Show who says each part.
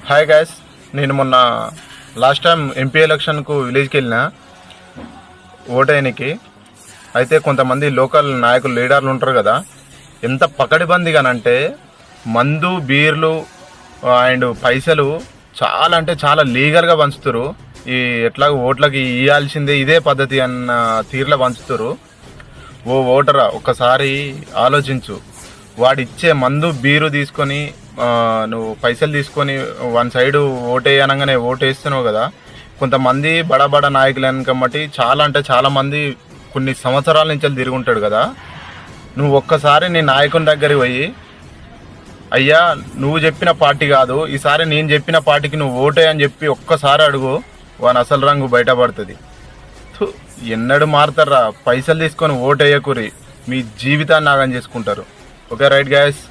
Speaker 1: Hi guys, నేను మొన్న last time MP ఎలక్షన్కు విలేజ్కి వెళ్ళిన ఓటేయనికి. అయితే కొంతమంది లోకల్ నాయకులు లీడర్లు ఉంటారు కదా, ఎంత పకడ్బందీగానంటే మందు బీర్లు అండ్ పైసలు చాలా అంటే చాలా లీగల్గా పంచుతారు. ఈ ఎట్లాగో ఓట్లకి ఇవ్వాల్సిందే ఇదే పద్ధతి అన్న తీరులో పంచుతారు. ఓ ఓటరా ఒక్కసారి ఆలోచించు, వాడిచ్చే మందు బీరు తీసుకొని నువ్వు పైసలు తీసుకొని వన్ సైడు ఓటేయనగానే ఓటేస్తున్నావు కదా. కొంతమంది బడా నాయకులు కమ్మటి చాలా అంటే చాలామంది కొన్ని సంవత్సరాల నుంచి తిరిగి ఉంటాడు కదా. నువ్వు ఒక్కసారి నీ నాయకుని దగ్గరికి పోయి, అయ్యా నువ్వు చెప్పిన పార్టీ కాదు, ఈసారి నేను చెప్పిన పార్టీకి నువ్వు ఓటే అని చెప్పి ఒక్కసారి అడుగు, వాని అసలు రంగు బయటపడుతుంది. ఎన్నడు మారుతారా? పైసలు తీసుకొని ఓటేయకూరి, మీ జీవితాన్ని నాగం చేసుకుంటారు. Okay right guys.